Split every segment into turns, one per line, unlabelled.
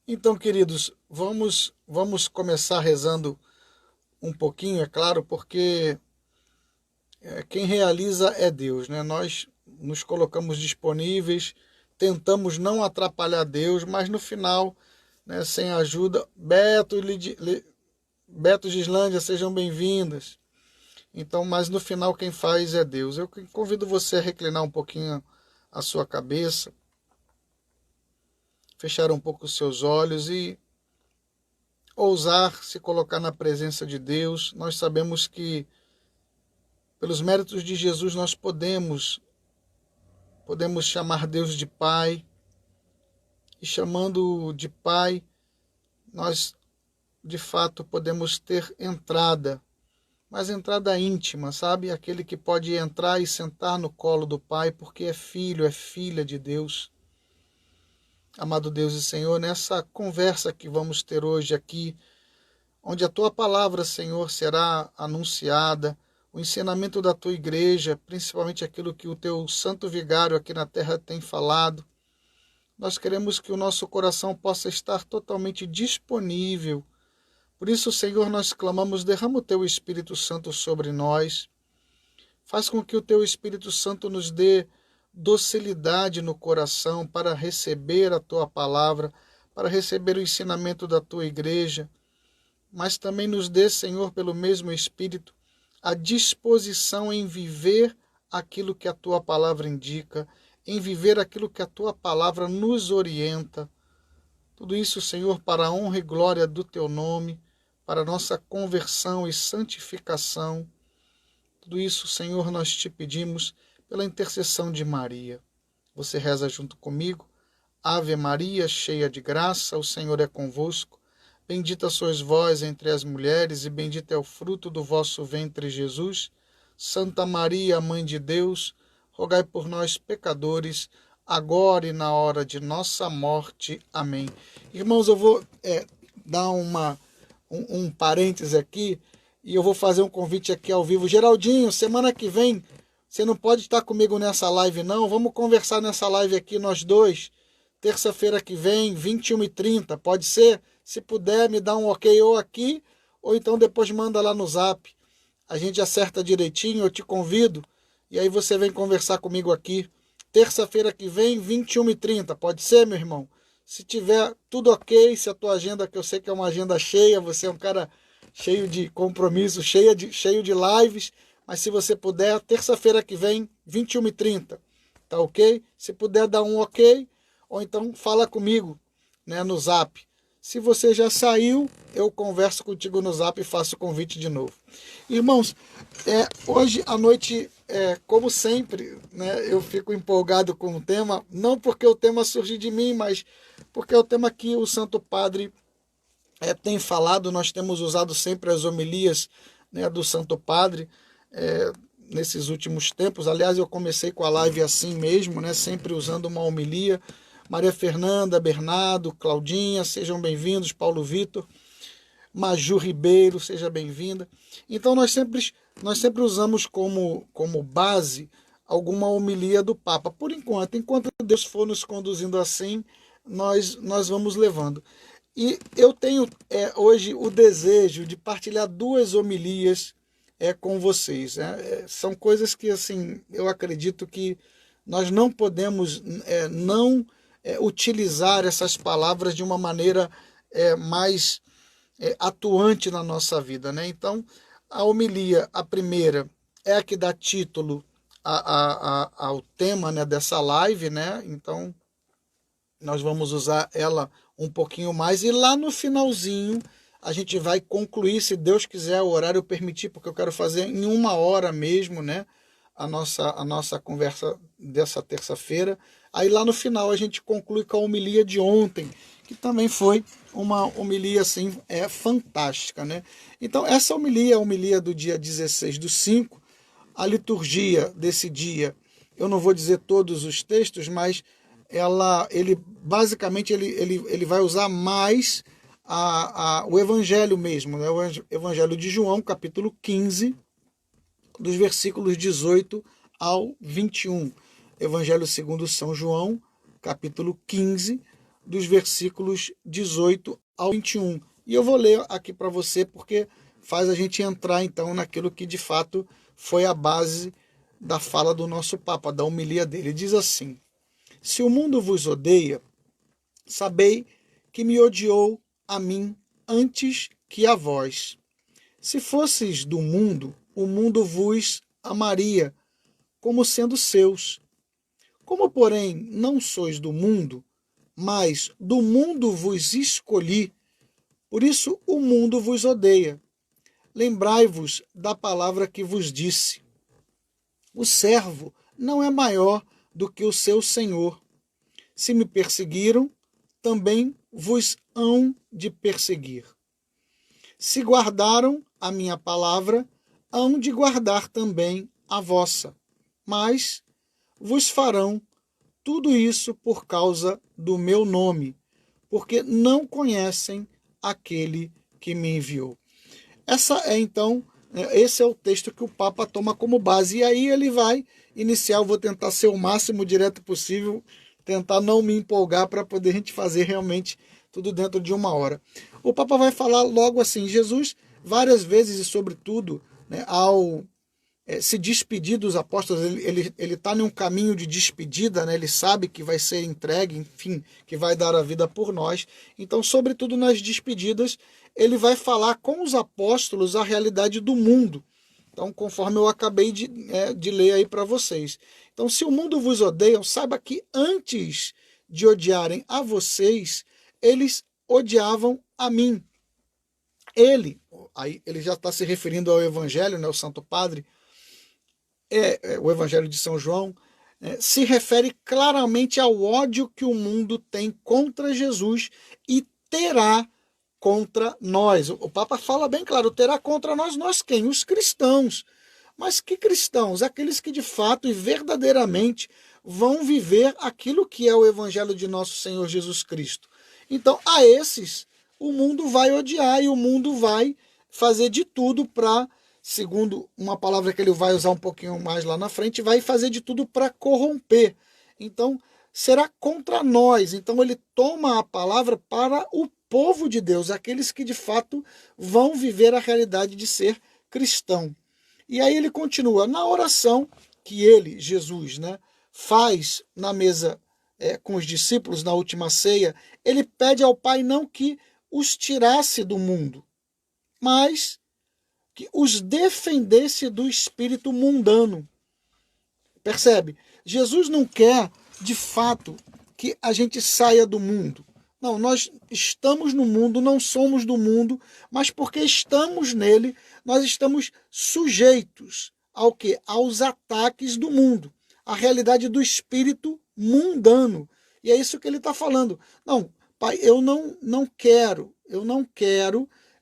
Então, queridos, vamos começar rezando um pouquinho, é claro, porque quem realiza é Deus, né? Nós nos colocamos disponíveis, tentamos não atrapalhar Deus, mas no final, né, sem ajuda, Beto e Gislândia, sejam bem-vindas. Então, mas no final quem faz é Deus. Eu convido você a reclinar um pouquinho a sua cabeça, fechar um pouco os seus olhos e ousar se colocar na presença de Deus. Nós sabemos que pelos méritos de Jesus nós podemos chamar Deus de Pai, e chamando de Pai, nós de fato podemos ter entrada, mas entrada íntima, sabe? Aquele que pode entrar e sentar no colo do Pai porque é filho, é filha de Deus. Amado Deus e Senhor, nessa conversa que vamos ter hoje aqui, onde a tua palavra, Senhor, será anunciada, o ensinamento da tua igreja, principalmente aquilo que o teu santo vigário aqui na terra tem falado. Nós queremos que o nosso coração possa estar totalmente disponível. Por isso, Senhor, nós clamamos, derrama o teu Espírito Santo sobre nós. Faz com que o teu Espírito Santo nos dê docilidade no coração para receber a tua palavra, para receber o ensinamento da tua igreja, mas também nos dê, Senhor, pelo mesmo Espírito, a disposição em viver aquilo que a tua palavra indica, em viver aquilo que a tua palavra nos orienta. Tudo isso, Senhor, para a honra e glória do teu nome, para a nossa conversão e santificação. Tudo isso, Senhor, nós te pedimos pela intercessão de Maria. Você reza junto comigo. Ave Maria, cheia de graça, o Senhor é convosco. Bendita sois vós entre as mulheres, e bendito é o fruto do vosso ventre, Jesus. Santa Maria, Mãe de Deus, rogai por nós, pecadores, agora e na hora de nossa morte. Amém. Irmãos, eu vou dar um parêntese aqui, e eu vou fazer um convite aqui ao vivo. Geraldinho, semana que vem, você não pode estar comigo nessa live não, vamos conversar nessa live aqui nós dois, terça-feira que vem, 21h30, pode ser? Se puder, me dá um ok ou aqui, ou então depois manda lá no Zap. A gente acerta direitinho, eu te convido, e aí você vem conversar comigo aqui. Terça-feira que vem, 21h30, pode ser, meu irmão? Se tiver tudo ok, se a tua agenda, que eu sei que é uma agenda cheia, você é um cara cheio de compromisso, cheio de lives, mas se você puder, terça-feira que vem, 21h30, tá ok? Se puder dar um ok, ou então fala comigo, né, no Zap. Se você já saiu, eu converso contigo no Zap e faço o convite de novo. Irmãos, hoje à noite, como sempre, né, eu fico empolgado com o tema, não porque o tema surgiu de mim, mas porque é o tema que o Santo Padre tem falado. Nós temos usado sempre as homilias, né, do Santo Padre nesses últimos tempos. Aliás, eu comecei com a live assim mesmo, né, sempre usando uma homilia. Maria Fernanda, Bernardo, Claudinha, sejam bem-vindos. Paulo Vitor, Maju Ribeiro, seja bem-vinda. Então nós sempre usamos como base alguma homilia do Papa. Por enquanto Deus for nos conduzindo assim, nós vamos levando. E eu tenho hoje o desejo de partilhar duas homilias com vocês. Né? São coisas que assim eu acredito que nós não podemos não utilizar essas palavras de uma maneira mais atuante na nossa vida. Né? Então, a homilia, a primeira, é a que dá título ao tema, né, dessa live. Né? Então, nós vamos usar ela um pouquinho mais, e lá no finalzinho a gente vai concluir, se Deus quiser, o horário permitir, porque eu quero fazer em 1 hora mesmo, né, a nossa conversa dessa terça-feira. Aí lá no final a gente conclui com a homilia de ontem, que também foi uma homilia assim, fantástica. Né? Então essa homilia é a homilia do dia 16/5, a liturgia desse dia, eu não vou dizer todos os textos, mas ele basicamente ele vai usar mais o evangelho mesmo, né? O evangelho de João, capítulo 15, dos versículos 18 ao 21. Evangelho segundo São João, capítulo 15, dos versículos 18 ao 21. E eu vou ler aqui para você porque faz a gente entrar então naquilo que de fato foi a base da fala do nosso Papa, da homilia dele. Diz assim: se o mundo vos odeia, sabei que me odiou a mim antes que a vós. Se fosseis do mundo, o mundo vos amaria como sendo seus. Como, porém, não sois do mundo, mas do mundo vos escolhi, por isso o mundo vos odeia. Lembrai-vos da palavra que vos disse: o servo não é maior do que o seu senhor. Se me perseguiram, também vos hão de perseguir. Se guardaram a minha palavra, hão de guardar também a vossa. Mas vos farão tudo isso por causa do meu nome, porque não conhecem aquele que me enviou. Esse é o texto que o Papa toma como base. E aí ele vai iniciar, eu vou tentar ser o máximo direto possível, tentar não me empolgar para poder a gente fazer realmente tudo dentro de 1 hora. O Papa vai falar logo assim, Jesus várias vezes e sobretudo, né, ao se despedir dos apóstolos, ele está em um caminho de despedida, né? Ele sabe que vai ser entregue, enfim, que vai dar a vida por nós. Então, sobretudo nas despedidas, ele vai falar com os apóstolos a realidade do mundo. Então, conforme eu acabei de ler aí para vocês. Então, se o mundo vos odeia, saiba que antes de odiarem a vocês, eles odiavam a mim. Ele já está se referindo ao Evangelho, né, o Santo Padre, o Evangelho de São João, se refere claramente ao ódio que o mundo tem contra Jesus e terá contra nós. O Papa fala bem claro, terá contra nós quem? Os cristãos. Mas que cristãos? Aqueles que de fato e verdadeiramente vão viver aquilo que é o Evangelho de nosso Senhor Jesus Cristo. Então, a esses, o mundo vai odiar e o mundo vai fazer de tudo para, segundo uma palavra que ele vai usar um pouquinho mais lá na frente, vai fazer de tudo para corromper. Então, será contra nós. Então, ele toma a palavra para o povo de Deus, aqueles que de fato vão viver a realidade de ser cristão. E aí ele continua, na oração que ele, Jesus, né, faz na mesa com os discípulos na última ceia, ele pede ao Pai não que os tirasse do mundo, mas que os defendesse do espírito mundano. Percebe? Jesus não quer, de fato, que a gente saia do mundo. Não, nós estamos no mundo, não somos do mundo, mas porque estamos nele, nós estamos sujeitos ao quê? Aos ataques do mundo, à realidade do espírito mundano. E é isso que ele está falando. Não, Pai, eu não quero,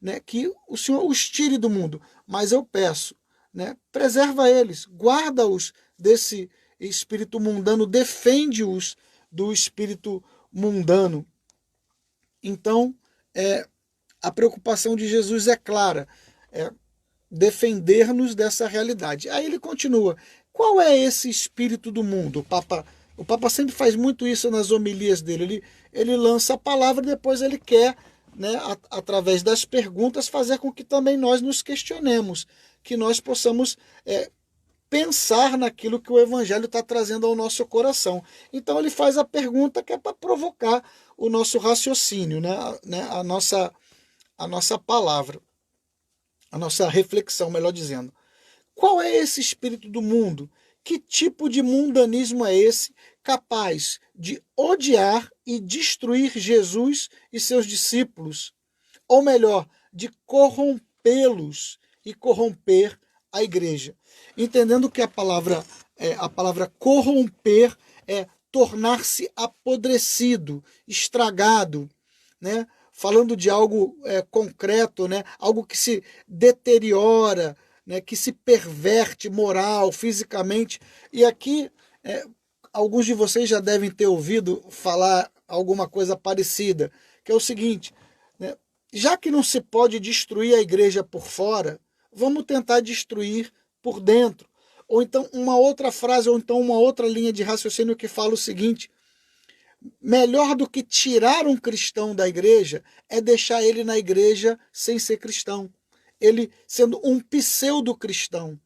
né, que o Senhor os tire do mundo, mas eu peço, né, preserva eles, guarda-os desse espírito mundano, defende-os do espírito mundano. Então, a preocupação de Jesus é clara, defender-nos dessa realidade. Aí ele continua, qual é esse espírito do mundo? O Papa sempre faz muito isso nas homilias dele, ele lança a palavra e depois ele quer, né, através das perguntas, fazer com que também nós nos questionemos, que nós possamos pensar naquilo que o Evangelho está trazendo ao nosso coração. Então ele faz a pergunta que é para provocar o nosso raciocínio, né, a nossa palavra, a nossa reflexão, melhor dizendo. Qual é esse espírito do mundo? Que tipo de mundanismo é esse capaz de odiar e destruir Jesus e seus discípulos? Ou melhor, de corrompê-los e corromper a igreja? Entendendo que a palavra corromper é tornar-se apodrecido, estragado, né? Falando de algo concreto, né? Algo que se deteriora, né? Que se perverte moral, fisicamente. E aqui, alguns de vocês já devem ter ouvido falar alguma coisa parecida, que é o seguinte, né? Já que não se pode destruir a igreja por fora, vamos tentar destruir por dentro. Ou então uma outra frase, ou então uma outra linha de raciocínio que fala o seguinte, melhor do que tirar um cristão da igreja é deixar ele na igreja sem ser cristão. Ele sendo um pseudo-cristão.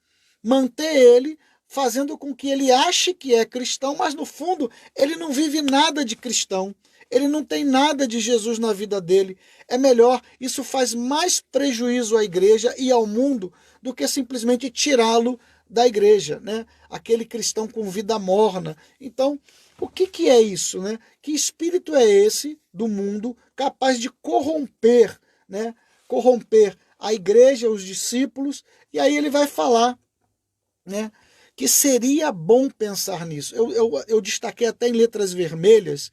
Manter ele fazendo com que ele ache que é cristão, mas no fundo ele não vive nada de cristão. Ele não tem nada de Jesus na vida dele. É melhor, isso faz mais prejuízo à igreja e ao mundo do que simplesmente tirá-lo da igreja, né? Aquele cristão com vida morna. Então, o que é isso, né? Que espírito é esse do mundo capaz de corromper, né? Corromper a igreja, os discípulos, e aí ele vai falar, né? Que seria bom pensar nisso. Eu destaquei até em letras vermelhas,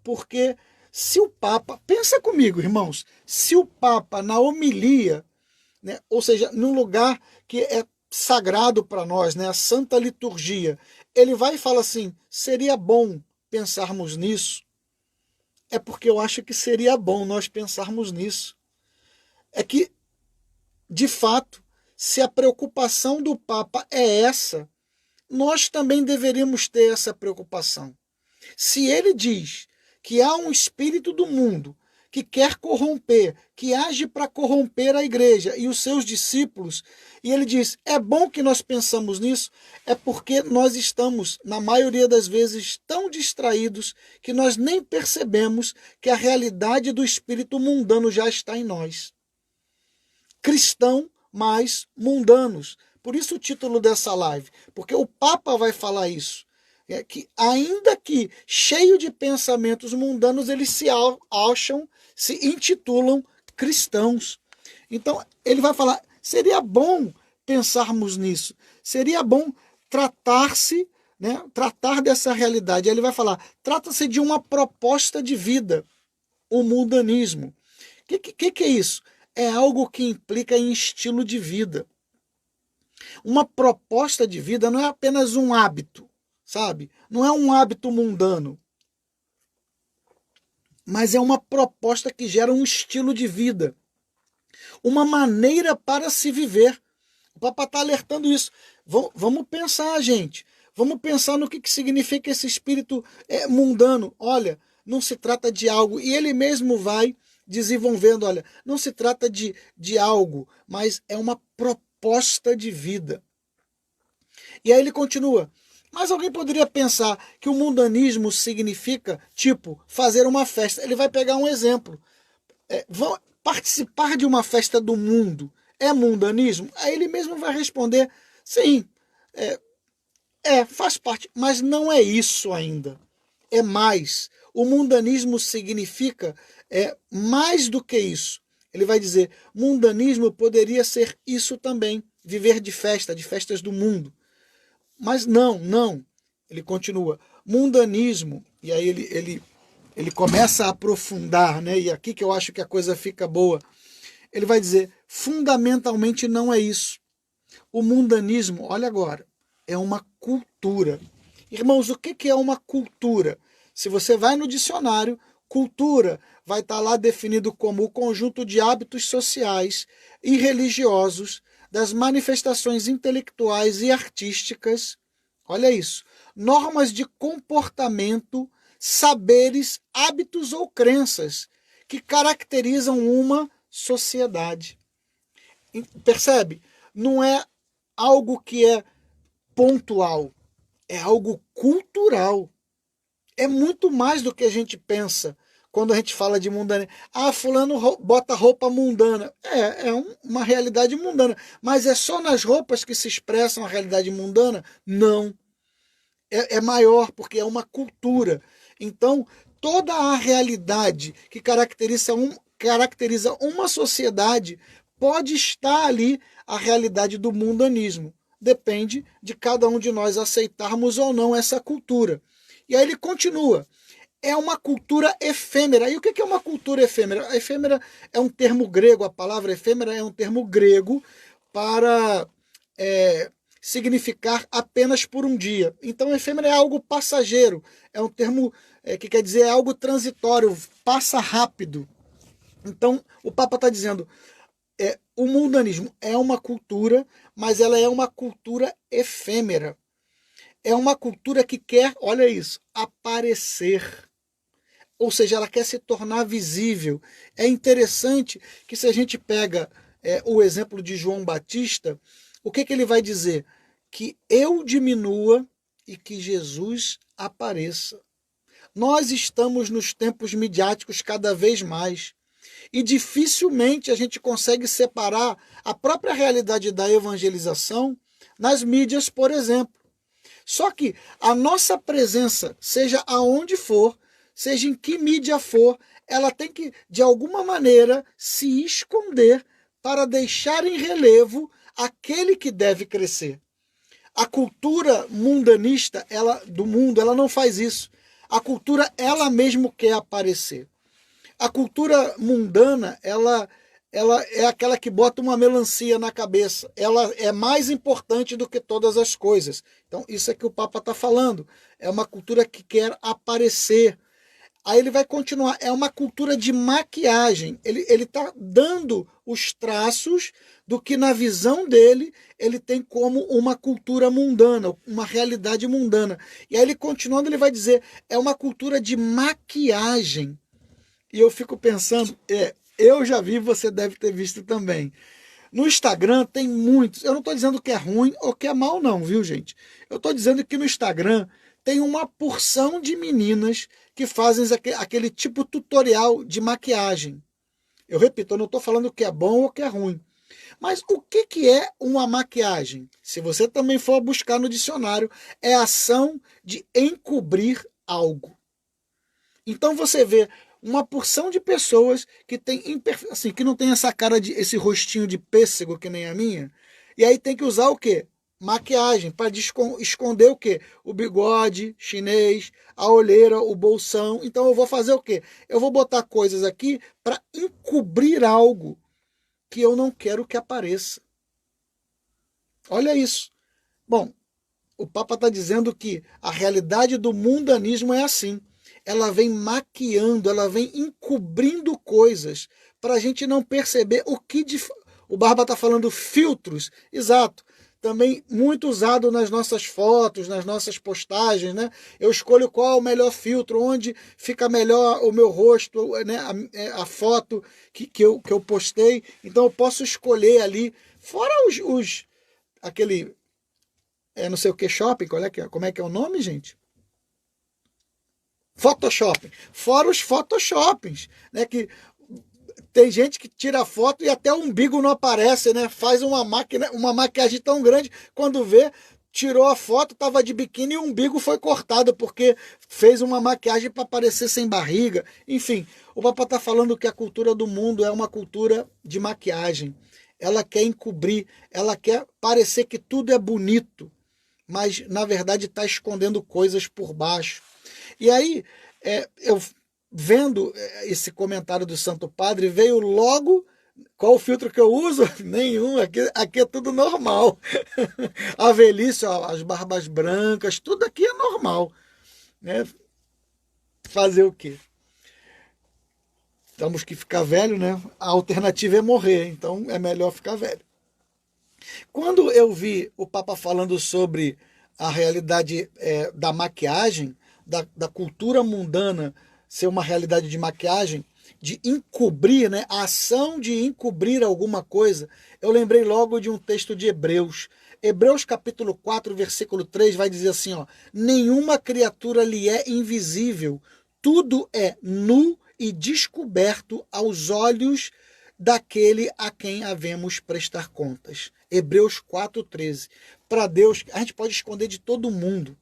porque se o Papa, pensa comigo, irmãos, se o Papa na homilia, né, ou seja, num lugar que é sagrado para nós, né, a Santa Liturgia, ele vai e fala assim, seria bom pensarmos nisso, é porque eu acho que seria bom nós pensarmos nisso. É que, de fato, se a preocupação do Papa é essa, nós também deveríamos ter essa preocupação. Se ele diz que há um espírito do mundo que quer corromper, que age para corromper a igreja e os seus discípulos, e ele diz, é bom que nós pensamos nisso, é porque nós estamos, na maioria das vezes, tão distraídos que nós nem percebemos que a realidade do espírito mundano já está em nós. Cristão, mas mundanos. Por isso o título dessa live, porque o Papa vai falar isso. É que ainda que cheio de pensamentos mundanos, eles se acham, se intitulam cristãos. Então ele vai falar, seria bom pensarmos nisso, seria bom tratar-se, né, tratar dessa realidade. Aí ele vai falar, trata-se de uma proposta de vida, o mundanismo. O que é isso? É algo que implica em estilo de vida. Uma proposta de vida não é apenas um hábito, sabe? Não é um hábito mundano, mas é uma proposta que gera um estilo de vida, uma maneira para se viver. O Papa está alertando isso. Vamos pensar, gente. Vamos pensar no que significa esse espírito mundano. Olha, não se trata de algo, e ele mesmo vai desenvolvendo, olha, não se trata de algo, mas é uma proposta de vida. E aí ele continua, mas alguém poderia pensar que o mundanismo significa, tipo, fazer uma festa. Ele vai pegar um exemplo. Participar de uma festa do mundo é mundanismo? Aí ele mesmo vai responder, sim, faz parte, mas não é isso ainda. É mais. O mundanismo significa mais do que isso. Ele vai dizer, mundanismo poderia ser isso também, viver de festas do mundo. Mas não. Ele continua, mundanismo, e aí ele começa a aprofundar, né? E aqui que eu acho que a coisa fica boa. Ele vai dizer, fundamentalmente não é isso. O mundanismo, olha agora, é uma cultura. Irmãos, o que é uma cultura? Se você vai no dicionário, cultura vai estar lá definido como o conjunto de hábitos sociais e religiosos, das manifestações intelectuais e artísticas, olha isso, normas de comportamento, saberes, hábitos ou crenças que caracterizam uma sociedade. Percebe? Não é algo que é pontual, é algo cultural. É muito mais do que a gente pensa quando a gente fala de mundana. Ah, fulano bota roupa mundana. É uma realidade mundana. Mas é só nas roupas que se expressam a realidade mundana? Não. É maior, porque é uma cultura. Então, toda a realidade que caracteriza uma sociedade pode estar ali a realidade do mundanismo. Depende de cada um de nós aceitarmos ou não essa cultura. E aí ele continua. É uma cultura efêmera. E o que é uma cultura efêmera? A efêmera é um termo grego, a palavra efêmera é um termo grego para significar apenas por um dia. Então, efêmera é algo passageiro, é um termo que quer dizer algo transitório, passa rápido. Então, o Papa está dizendo, o mundanismo é uma cultura, mas ela é uma cultura efêmera. É uma cultura que quer, olha isso, aparecer. Ou seja, ela quer se tornar visível. É interessante que se a gente pega o exemplo de João Batista, o que ele vai dizer? Que eu diminua e que Jesus apareça. Nós estamos nos tempos midiáticos cada vez mais. E dificilmente a gente consegue separar a própria realidade da evangelização nas mídias, por exemplo. Só que a nossa presença, seja aonde for, seja em que mídia for, ela tem que, de alguma maneira, se esconder para deixar em relevo aquele que deve crescer. A cultura mundanista do mundo, ela não faz isso. A cultura, ela mesmo quer aparecer. A cultura mundana, ela é aquela que bota uma melancia na cabeça. Ela é mais importante do que todas as coisas. Então, isso é que o Papa está falando. É uma cultura que quer aparecer. Aí ele vai continuar. É uma cultura de maquiagem. Ele está dando os traços do que, na visão dele, ele tem como uma cultura mundana, uma realidade mundana. E aí ele continuando, ele vai dizer, é uma cultura de maquiagem. E eu fico pensando, eu já vi, você deve ter visto também. No Instagram tem muitos, eu não estou dizendo que é ruim ou que é mal não, viu gente? Eu estou dizendo que no Instagram tem uma porção de meninas que fazem aquele tipo tutorial de maquiagem. Eu repito, eu não estou falando que é bom ou que é ruim. Mas o que é uma maquiagem? Se você também for buscar no dicionário, é a ação de encobrir algo. Então você vê uma porção de pessoas que tem assim, que não tem essa cara de esse rostinho de pêssego que nem a minha, e aí tem que usar o quê? Maquiagem para esconder o quê? O bigode chinês, a olheira, o bolsão. Então eu vou fazer o quê? Eu vou botar coisas aqui para encobrir algo que eu não quero que apareça. Olha isso. Bom, o Papa está dizendo que a realidade do mundanismo é assim. Ela vem maquiando, ela vem encobrindo coisas para a gente não perceber o que... O Barba está falando filtros, exato. Também muito usado nas nossas fotos, nas nossas postagens, né? Eu escolho qual é o melhor filtro, onde fica melhor o meu rosto, né? A foto que eu postei. Então eu posso escolher ali, fora aquele... não sei o que shopping, como é que é o nome, gente? Photoshop. Fora os Photoshoppings, né? Que tem gente que tira foto e até o umbigo não aparece, né? Faz uma maquiagem tão grande, quando vê, tirou a foto, estava de biquíni e o umbigo foi cortado, porque fez uma maquiagem para parecer sem barriga. Enfim, o Papa está falando que a cultura do mundo é uma cultura de maquiagem. Ela quer encobrir, ela quer parecer que tudo é bonito, mas na verdade está escondendo coisas por baixo. E aí, eu vendo esse comentário do Santo Padre, veio logo, qual o filtro que eu uso? Nenhum, aqui é tudo normal. A velhice, ó, as barbas brancas, tudo aqui é normal. Né? Fazer o quê? Temos que ficar velho, né? A alternativa é morrer, então é melhor ficar velho. Quando eu vi o Papa falando sobre a realidade da maquiagem, da cultura mundana ser uma realidade de maquiagem, de encobrir, né, a ação de encobrir alguma coisa, eu lembrei logo de um texto de Hebreus. Hebreus capítulo 4, versículo 3 vai dizer assim, ó, nenhuma criatura lhe é invisível, tudo é nu e descoberto aos olhos daquele a quem havemos prestar contas. Hebreus 4,13. Para Deus, a gente pode esconder de todo mundo.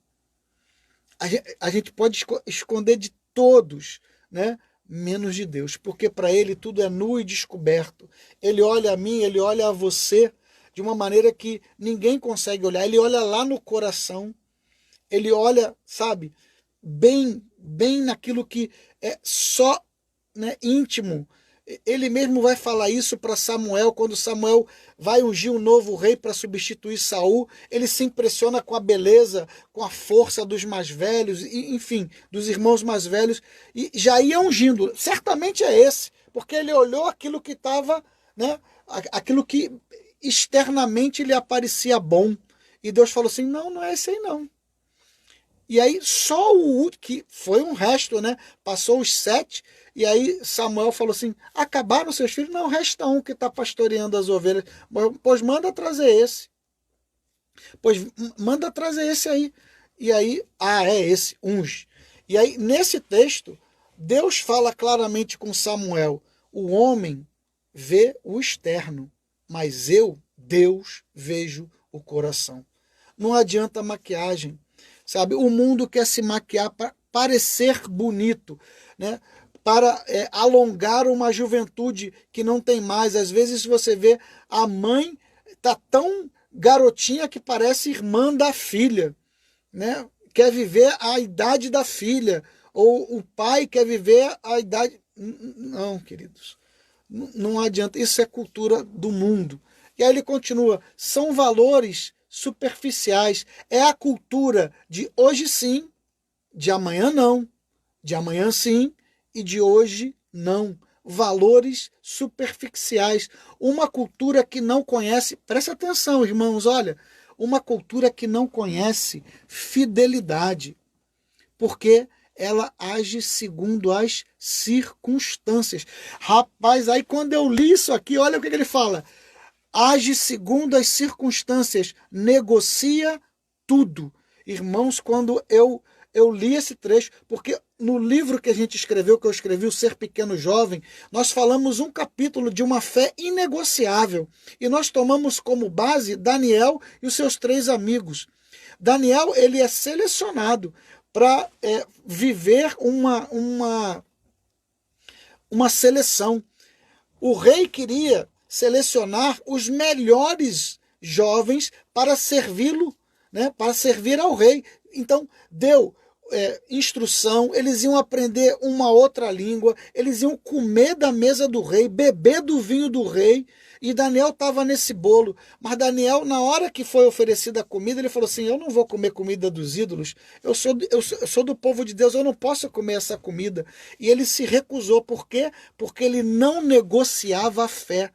A gente pode esconder de todos, né? Menos de Deus, porque para ele tudo é nu e descoberto. Ele olha a mim, ele olha a você de uma maneira que ninguém consegue olhar. Ele olha lá no coração, ele olha, sabe, bem naquilo que é só, né, íntimo. Ele mesmo vai falar isso para Samuel, quando Samuel vai ungir um novo rei para substituir Saul. Ele se impressiona com a beleza, com a força dos mais velhos, enfim, dos irmãos mais velhos, e já ia ungindo. Certamente é esse, porque ele olhou aquilo que estava, né, aquilo que externamente lhe aparecia bom. E Deus falou assim, não é esse aí não. E aí só o que foi um resto, né? Passou os 7, e aí Samuel falou assim: acabaram seus filhos? Não, resta um que está pastoreando as ovelhas. Pois manda trazer esse. Pois manda trazer esse aí. E aí, é esse, uns. E aí, nesse texto, Deus fala claramente com Samuel: o homem vê o externo, mas eu, Deus, vejo o coração. Não adianta maquiagem, sabe? O mundo quer se maquiar para parecer bonito, né? Para alongar uma juventude que não tem mais. Às vezes você vê a mãe tá tão garotinha que parece irmã da filha, né? Quer viver a idade da filha, ou o pai quer viver a idade. Não, queridos, não adianta. Isso é cultura do mundo. E aí ele continua: são valores superficiais. É a cultura de hoje sim, de amanhã não, de amanhã sim e de hoje não. Valores superficiais. Uma cultura que não conhece, presta atenção, irmãos, olha, uma cultura que não conhece fidelidade, porque ela age segundo as circunstâncias. Rapaz, aí quando eu li isso aqui, olha o que ele fala: age segundo as circunstâncias, negocia tudo. Irmãos, quando eu li esse trecho, porque no livro que a gente escreveu, que eu escrevi, O Ser Pequeno Jovem, nós falamos um capítulo de uma fé inegociável. E nós tomamos como base Daniel e os seus 3 amigos. Daniel, ele é selecionado para viver uma seleção. O rei queria selecionar os melhores jovens para servi-lo, né, para servir ao rei. Então, deu instrução, eles iam aprender uma outra língua, eles iam comer da mesa do rei, beber do vinho do rei, e Daniel estava nesse bolo. Mas Daniel, na hora que foi oferecida a comida, ele falou assim: eu não vou comer comida dos ídolos, eu sou do povo de Deus, eu não posso comer essa comida. E ele se recusou. Por quê? Porque ele não negociava a fé.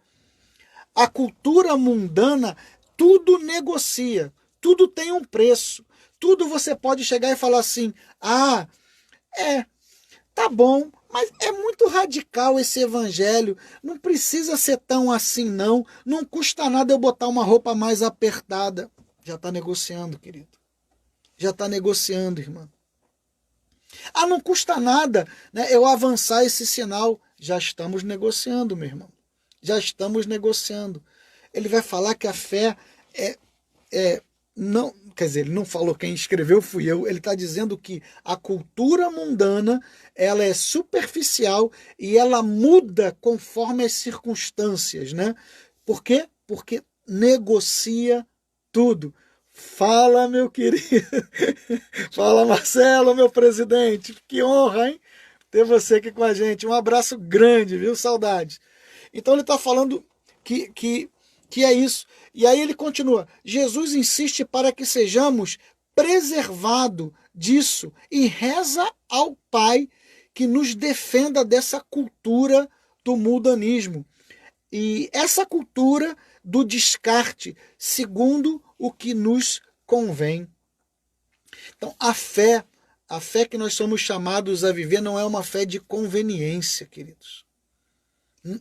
A cultura mundana tudo negocia, tudo tem um preço. Tudo você pode chegar e falar assim: tá bom, mas é muito radical esse evangelho, não precisa ser tão assim não, não custa nada eu botar uma roupa mais apertada. Já está negociando, querido. Já está negociando, irmã. Não custa nada, né, eu avançar esse sinal. Já estamos negociando, meu irmão. Já estamos negociando. Ele vai falar que a fé não, quer dizer, ele não falou, quem escreveu fui eu. Ele está dizendo que a cultura mundana ela é superficial e ela muda conforme as circunstâncias, né? Por quê? Porque negocia tudo. Fala, meu querido. Fala, Marcelo, meu presidente. Que honra, hein? Ter você aqui com a gente. Um abraço grande, viu? Saudades. Então ele está falando que é isso. E aí ele continua: Jesus insiste para que sejamos preservados disso e reza ao Pai que nos defenda dessa cultura do mundanismo. E essa cultura do descarte, segundo o que nos convém. Então, a fé que nós somos chamados a viver não é uma fé de conveniência, queridos.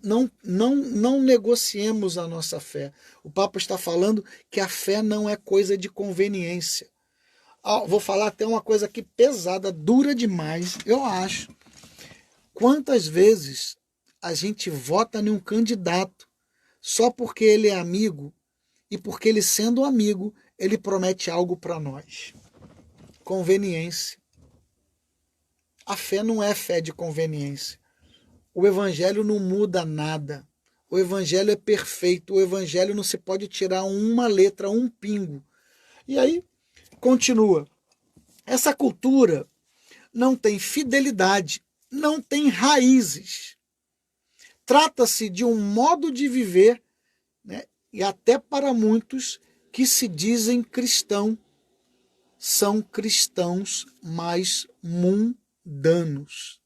Não negociemos a nossa fé. O Papa está falando que a fé não é coisa de conveniência. Vou falar até uma coisa aqui pesada, dura demais, eu acho. Quantas vezes a gente vota em um candidato só porque ele é amigo e porque ele, sendo amigo, ele promete algo para nós? Conveniência. A fé não é fé de conveniência. O evangelho não muda nada. O evangelho é perfeito. O evangelho não se pode tirar uma letra, um pingo. E aí, continua. Essa cultura não tem fidelidade, não tem raízes. Trata-se de um modo de viver, né? E até para muitos que se dizem cristãos, são cristãos mais mundanos.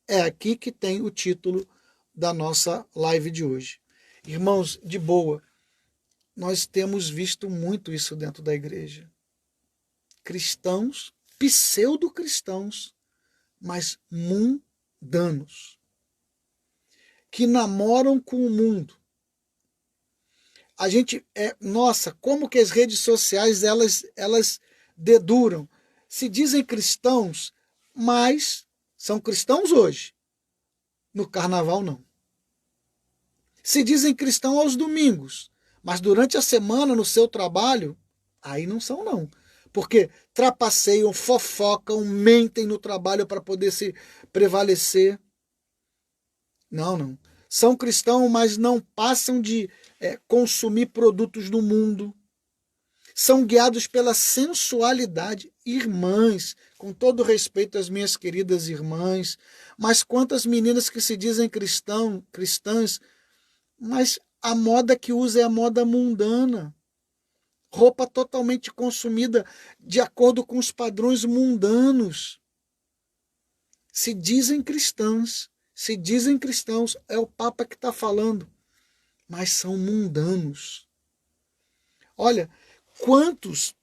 É aqui que tem o título da nossa live de hoje. Irmãos, de boa, nós temos visto muito isso dentro da igreja. Cristãos pseudo-cristãos, mas mundanos, que namoram com o mundo. A gente nossa, como que as redes sociais elas deduram. Se dizem cristãos, mas são cristãos hoje. No carnaval não. Se dizem cristãos aos domingos, mas durante a semana no seu trabalho, aí não são não. Porque trapaceiam, fofocam, mentem no trabalho para poder se prevalecer. Não. São cristãos, mas não passam de consumir produtos do mundo. São guiados pela sensualidade. Irmãs, com todo respeito às minhas queridas irmãs, mas quantas meninas que se dizem cristãs, mas a moda que usa é a moda mundana. Roupa totalmente consumida de acordo com os padrões mundanos. Se dizem cristãos, é o Papa que está falando, mas são mundanos. Olha, quantos,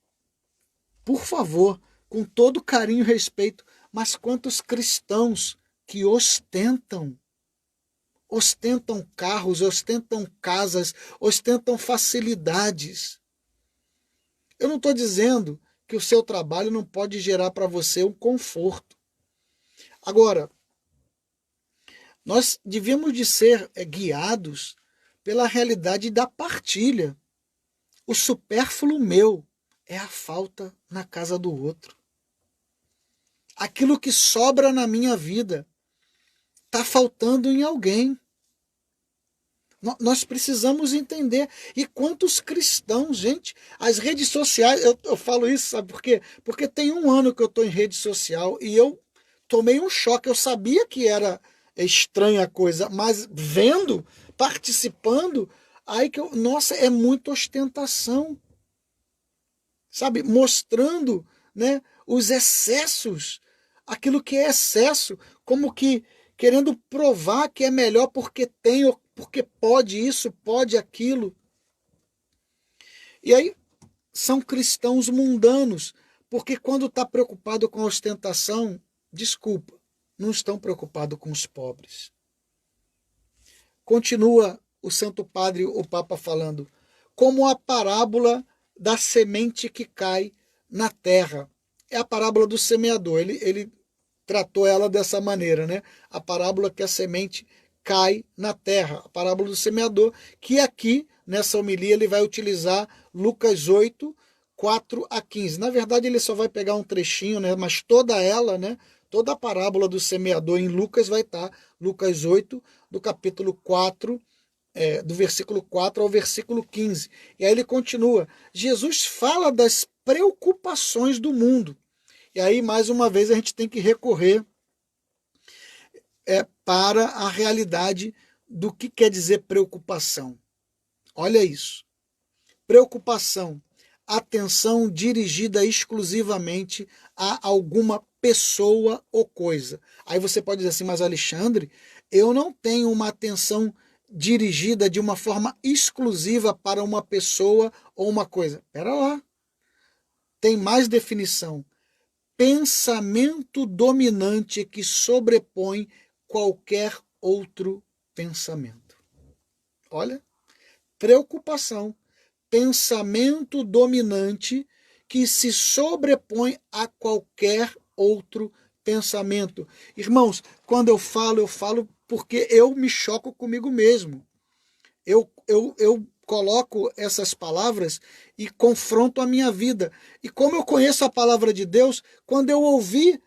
por favor, com todo carinho e respeito, mas quantos cristãos que ostentam carros, ostentam casas, ostentam facilidades. Eu não estou dizendo que o seu trabalho não pode gerar para você um conforto. Agora, nós devíamos de ser guiados pela realidade da partilha. O supérfluo meu é a falta na casa do outro. Aquilo que sobra na minha vida está faltando em alguém. Nós precisamos entender. E quantos cristãos, gente, as redes sociais, eu falo isso, sabe por quê? Porque tem 1 ano que eu estou em rede social e eu tomei um choque. Eu sabia que era estranha a coisa, mas vendo, participando, aí que nossa, é muita ostentação. Sabe? Mostrando, né, os excessos, aquilo que é excesso, como que querendo provar que é melhor porque tem, porque pode isso, pode aquilo. E aí são cristãos mundanos, porque quando está preocupado com a ostentação, desculpa, não estão preocupados com os pobres. Continua o Santo Padre, o Papa, falando, como a parábola da semente que cai na terra. É a parábola do semeador, ele tratou ela dessa maneira, né? A parábola que a semente cai na terra, a parábola do semeador, que aqui, nessa homilia, ele vai utilizar Lucas 8, 4 a 15. Na verdade, ele só vai pegar um trechinho, né? Mas toda ela, né? Toda a parábola do semeador em Lucas vai estar, Lucas 8, do capítulo 4, do versículo 4 ao versículo 15. E aí ele continua. Jesus fala das preocupações do mundo. E aí, mais uma vez, a gente tem que recorrer para a realidade do que quer dizer preocupação. Olha isso. Preocupação, atenção dirigida exclusivamente a alguma pessoa ou coisa. Aí você pode dizer assim, mas Alexandre, eu não tenho uma atenção dirigida de uma forma exclusiva para uma pessoa ou uma coisa. Espera lá. Tem mais definição. Pensamento dominante que sobrepõe qualquer outro pensamento. Olha, preocupação, pensamento dominante que se sobrepõe a qualquer outro pensamento. Irmãos, quando eu falo porque eu me choco comigo mesmo. Eu coloco essas palavras e confronto a minha vida. E como eu conheço a palavra de Deus, quando eu ouvi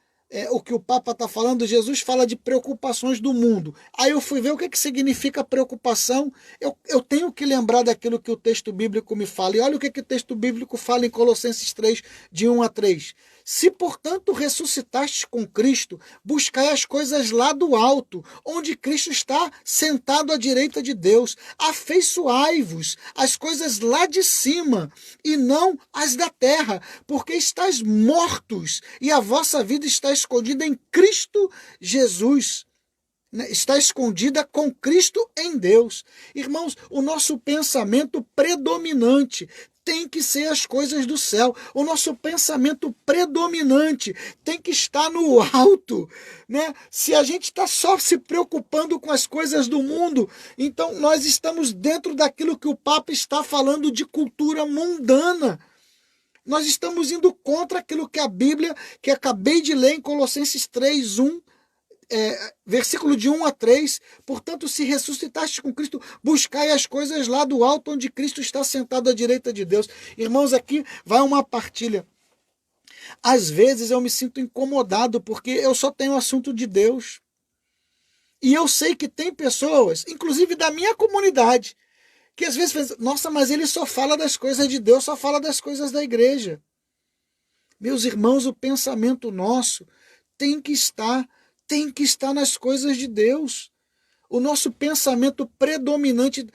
o que o Papa está falando, Jesus fala de preocupações do mundo. Aí eu fui ver o que significa preocupação. Eu tenho que lembrar daquilo que o texto bíblico me fala. E olha o que o texto bíblico fala em Colossenses 3, de 1 a 3. Se, portanto, ressuscitaste com Cristo, buscai as coisas lá do alto, onde Cristo está sentado à direita de Deus. Afeiçoai-vos as coisas lá de cima, e não as da terra, porque estáis mortos, e a vossa vida está escondida em Cristo Jesus. Está escondida com Cristo em Deus. Irmãos, o nosso pensamento predominante tem que ser as coisas do céu. O nosso pensamento predominante tem que estar no alto, né? Se a gente está só se preocupando com as coisas do mundo, então nós estamos dentro daquilo que o Papa está falando de cultura mundana. Nós estamos indo contra aquilo que a Bíblia, que acabei de ler em Colossenses 3:1, versículo de 1 a 3, portanto, se ressuscitaste com Cristo, buscai as coisas lá do alto, onde Cristo está sentado à direita de Deus. Irmãos, aqui vai uma partilha. Às vezes eu me sinto incomodado, porque eu só tenho assunto de Deus. E eu sei que tem pessoas, inclusive da minha comunidade, que às vezes pensam, nossa, mas ele só fala das coisas de Deus, só fala das coisas da igreja. Meus irmãos, o pensamento nosso tem que estar nas coisas de Deus. O nosso pensamento predominante,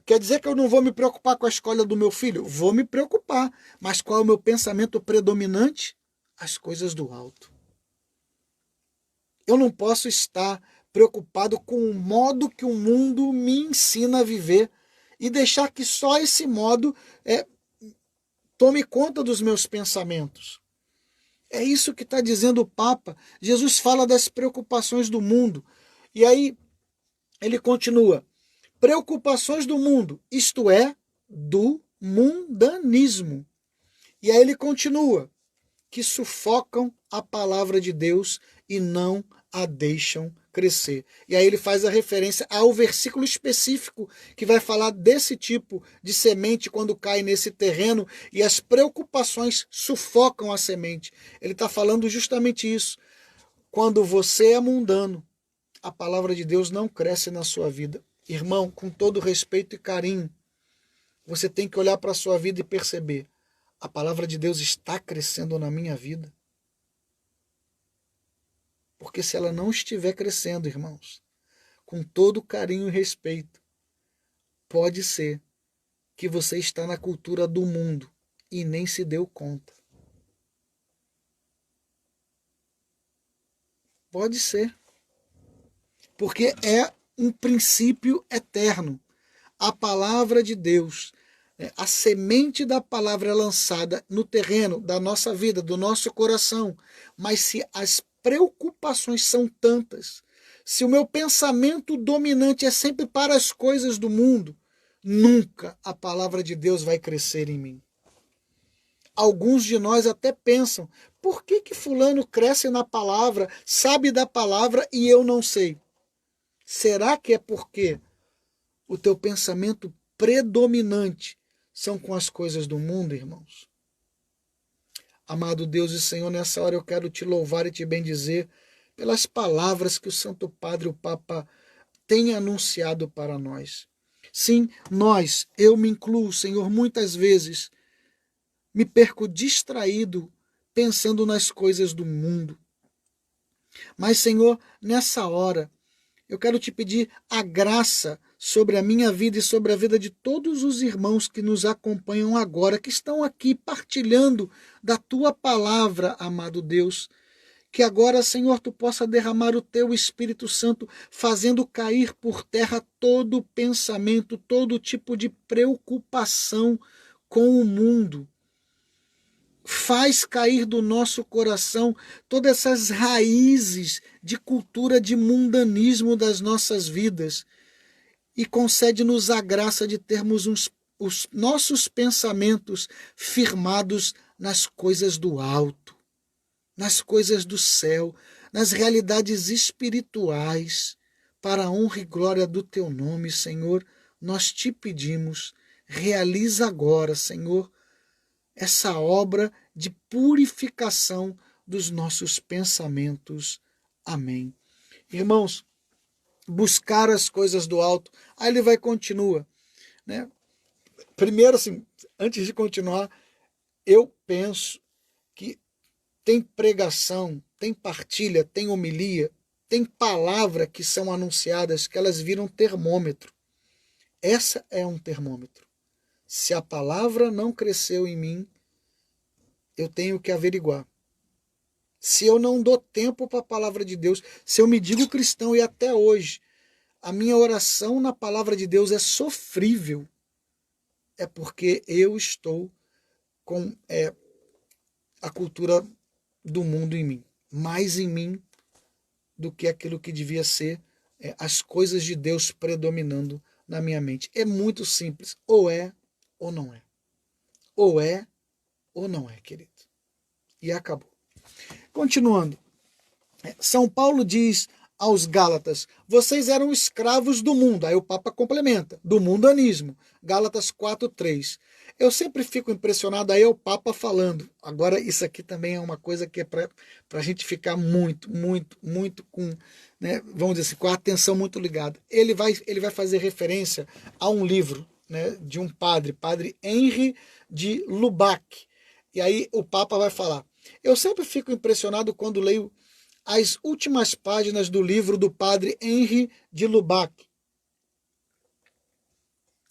quer dizer que eu não vou me preocupar com a escolha do meu filho? Vou me preocupar, mas qual é o meu pensamento predominante? As coisas do alto. Eu não posso estar preocupado com o modo que o mundo me ensina a viver e deixar que só esse modo tome conta dos meus pensamentos. É isso que está dizendo o Papa. Jesus fala das preocupações do mundo. E aí ele continua. Preocupações do mundo, isto é, do mundanismo. E aí ele continua. Que sufocam a palavra de Deus e não a deixam crescer. E aí ele faz a referência ao versículo específico que vai falar desse tipo de semente quando cai nesse terreno e as preocupações sufocam a semente. Ele está falando justamente isso. Quando você é mundano, a palavra de Deus não cresce na sua vida. Irmão, com todo respeito e carinho, você tem que olhar para a sua vida e perceber, a palavra de Deus está crescendo na minha vida? Porque se ela não estiver crescendo, irmãos, com todo carinho e respeito, pode ser que você está na cultura do mundo e nem se deu conta. Pode ser. Porque é um princípio eterno. A palavra de Deus, a semente da palavra é lançada no terreno da nossa vida, do nosso coração. Mas se as preocupações são tantas, se o meu pensamento dominante é sempre para as coisas do mundo, nunca a palavra de Deus vai crescer em mim. Alguns de nós até pensam, por que fulano cresce na palavra, sabe da palavra e eu não sei? Será que é porque o teu pensamento predominante são com as coisas do mundo, irmãos? Amado Deus e Senhor, nessa hora eu quero te louvar e te bendizer pelas palavras que o Santo Padre, o Papa, tem anunciado para nós. Sim, eu me incluo, Senhor, muitas vezes me perco distraído pensando nas coisas do mundo. Mas, Senhor, nessa hora, eu quero te pedir a graça sobre a minha vida e sobre a vida de todos os irmãos que nos acompanham agora, que estão aqui partilhando da tua palavra, amado Deus. Que agora, Senhor, tu possa derramar o teu Espírito Santo, fazendo cair por terra todo pensamento, todo tipo de preocupação com o mundo. Faz cair do nosso coração todas essas raízes de cultura de mundanismo das nossas vidas e concede-nos a graça de termos os nossos pensamentos firmados nas coisas do alto, nas coisas do céu, nas realidades espirituais. Para a honra e glória do teu nome, Senhor, nós te pedimos, realiza agora, Senhor, essa obra de purificação dos nossos pensamentos. Amém. Irmãos, buscar as coisas do alto. Aí ele vai continua, né? Primeiro, assim, antes de continuar, eu penso que tem pregação, tem partilha, tem homilia, tem palavra que são anunciadas que elas viram termômetro. Essa é um termômetro. Se a palavra não cresceu em mim, eu tenho que averiguar. Se eu não dou tempo para a palavra de Deus, se eu me digo cristão e até hoje a minha oração na palavra de Deus é sofrível, é porque eu estou com a cultura do mundo em mim, mais em mim do que aquilo que devia ser as coisas de Deus predominando na minha mente. É muito simples, ou é ou não é. Ou é ou não é, querido. E acabou. Continuando. São Paulo diz aos Gálatas, vocês eram escravos do mundo. Aí o Papa complementa, do mundanismo. Gálatas 4:3. Eu sempre fico impressionado, aí é o Papa falando. Agora, isso aqui também é uma coisa que é para a gente ficar muito com, né, vamos dizer assim, com a atenção muito ligada. Ele vai fazer referência a um livro, né, de um padre Henri de Lubac. E aí o Papa vai falar, eu sempre fico impressionado quando leio as últimas páginas do livro do padre Henri de Lubac.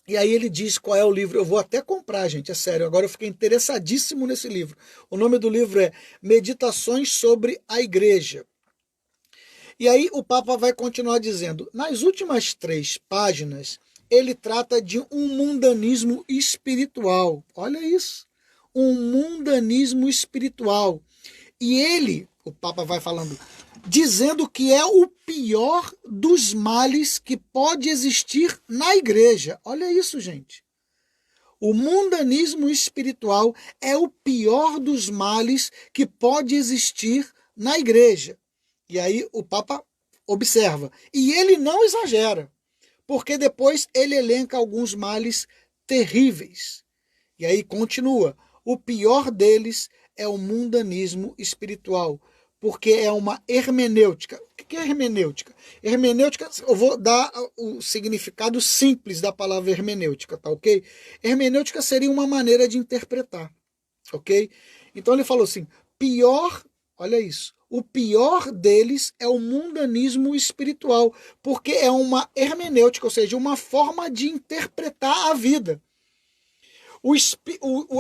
E aí ele diz qual é o livro. Eu vou até comprar, gente, é sério. Agora eu fiquei interessadíssimo nesse livro. O nome do livro é Meditações sobre a Igreja. E aí o Papa vai continuar dizendo, nas últimas 3 páginas, ele trata de um mundanismo espiritual. Olha isso. Um mundanismo espiritual. E ele, o Papa vai falando, dizendo que é o pior dos males que pode existir na igreja. Olha isso, gente. O mundanismo espiritual é o pior dos males que pode existir na igreja. E aí o Papa observa. E ele não exagera, porque depois ele elenca alguns males terríveis. E aí continua. O pior deles é o mundanismo espiritual, porque é uma hermenêutica. O que é hermenêutica? Hermenêutica, eu vou dar o significado simples da palavra hermenêutica, tá ok? Hermenêutica seria uma maneira de interpretar, ok? Então ele falou assim, pior, olha isso, o pior deles é o mundanismo espiritual, porque é uma hermenêutica, ou seja, uma forma de interpretar a vida.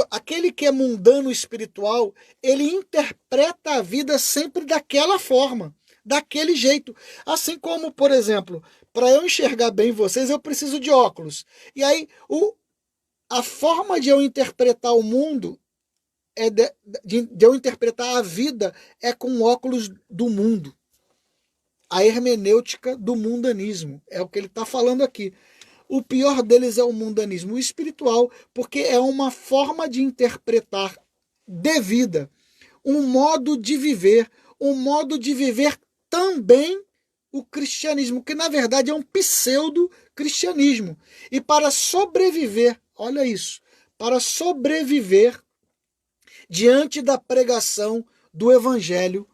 Aquele que é mundano espiritual, ele interpreta a vida sempre daquela forma, daquele jeito. Assim como, por exemplo, para eu enxergar bem vocês, eu preciso de óculos. E aí, a forma de eu interpretar o mundo, de eu interpretar a vida, é com óculos do mundo. A hermenêutica do mundanismo, é o que ele está falando aqui. O pior deles é o mundanismo espiritual, porque é uma forma de interpretar de vida, um modo de viver também o cristianismo, que na verdade é um pseudo-cristianismo. E para sobreviver, olha isso, para sobreviver diante da pregação do evangelho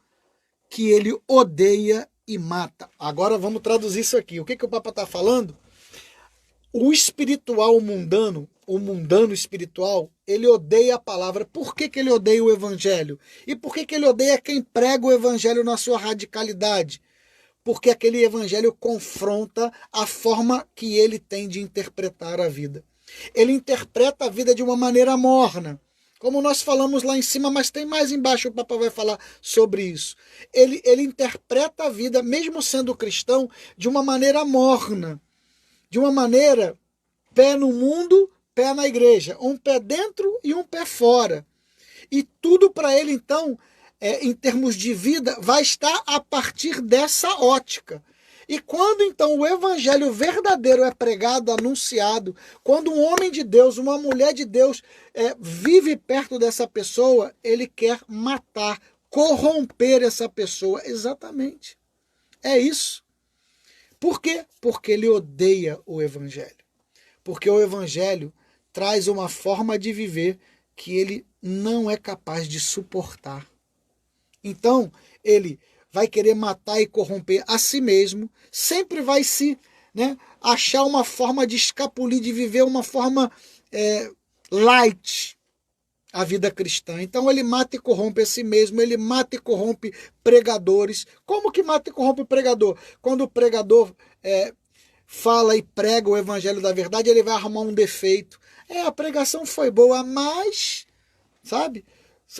que ele odeia e mata. Agora vamos traduzir isso aqui. O que o Papa está falando? O espiritual o mundano espiritual, ele odeia a palavra. Por que ele odeia o evangelho? E por que ele odeia quem prega o evangelho na sua radicalidade? Porque aquele evangelho confronta a forma que ele tem de interpretar a vida. Ele interpreta a vida de uma maneira morna. Como nós falamos lá em cima, mas tem mais embaixo, o Papa vai falar sobre isso. Ele interpreta a vida, mesmo sendo cristão, de uma maneira morna. De uma maneira, pé no mundo, pé na igreja. Um pé dentro e um pé fora. E tudo para ele, então, em termos de vida, vai estar a partir dessa ótica. E quando, então, o evangelho verdadeiro é pregado, anunciado, quando um homem de Deus, uma mulher de Deus vive perto dessa pessoa, ele quer matar, corromper essa pessoa. Exatamente. É isso. Por quê? Porque ele odeia o evangelho. Porque o evangelho traz uma forma de viver que ele não é capaz de suportar. Então, ele vai querer matar e corromper a si mesmo, sempre vai se achar uma forma de escapulir, de viver uma forma light a vida cristã. Então ele mata e corrompe a si mesmo, ele mata e corrompe pregadores. Como que mata e corrompe o pregador? Quando o pregador fala e prega o evangelho da verdade, ele vai arrumar um defeito. A pregação foi boa, mas, sabe?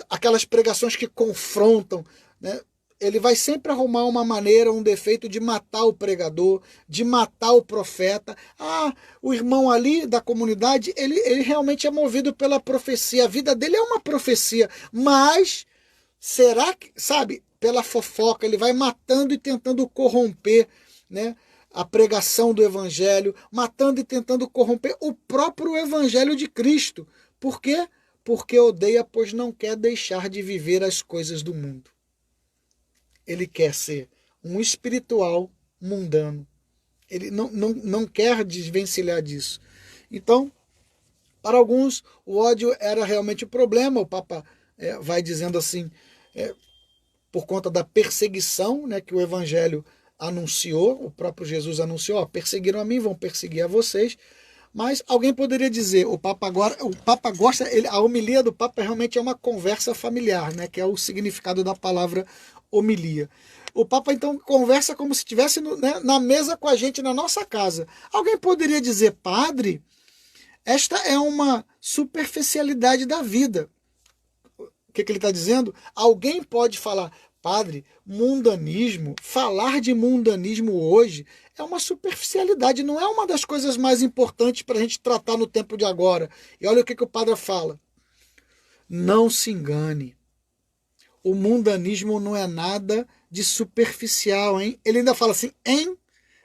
Aquelas pregações que confrontam, né? ele vai sempre arrumar uma maneira, um defeito de matar o pregador, de matar o profeta. Ah, o irmão ali da comunidade, ele realmente é movido pela profecia, a vida dele é uma profecia, mas será que, sabe, pela fofoca, ele vai matando e tentando corromper, né, a pregação do evangelho, matando e tentando corromper o próprio evangelho de Cristo. Por quê? Porque odeia, pois não quer deixar de viver as coisas do mundo. Ele quer ser um espiritual mundano. Ele não quer desvencilhar disso. Então, para alguns, o ódio era realmente o problema. O Papa vai dizendo assim, por conta da perseguição, né, que o evangelho anunciou, o próprio Jesus anunciou, ó, perseguiram a mim, vão perseguir a vocês. Mas alguém poderia dizer, o Papa gosta, a homilia do Papa realmente é uma conversa familiar, né, que é o significado da palavra homilia. O Papa então conversa como se estivesse na mesa com a gente na nossa casa. Alguém poderia dizer, padre, esta é uma superficialidade da vida. O que ele está dizendo? Alguém pode falar, padre, mundanismo, falar de mundanismo hoje é uma superficialidade, não é uma das coisas mais importantes para a gente tratar no tempo de agora. E olha o que o padre fala. Não se engane. O mundanismo não é nada de superficial, hein? Ele ainda fala assim, hein?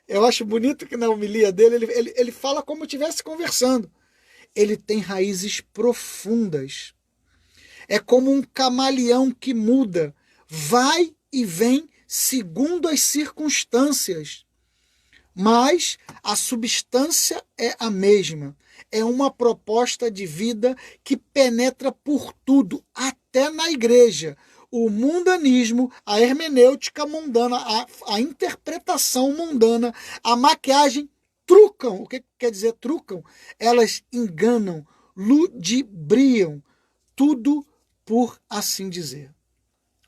Eu acho bonito que na homilia dele ele fala como se estivesse conversando. Ele tem raízes profundas. É como um camaleão que muda, vai e vem segundo as circunstâncias. Mas a substância é a mesma. É uma proposta de vida que penetra por tudo, até na igreja. O mundanismo, a hermenêutica mundana, a interpretação mundana, a maquiagem trucam. O que quer dizer trucam? Elas enganam, ludibriam, tudo por assim dizer.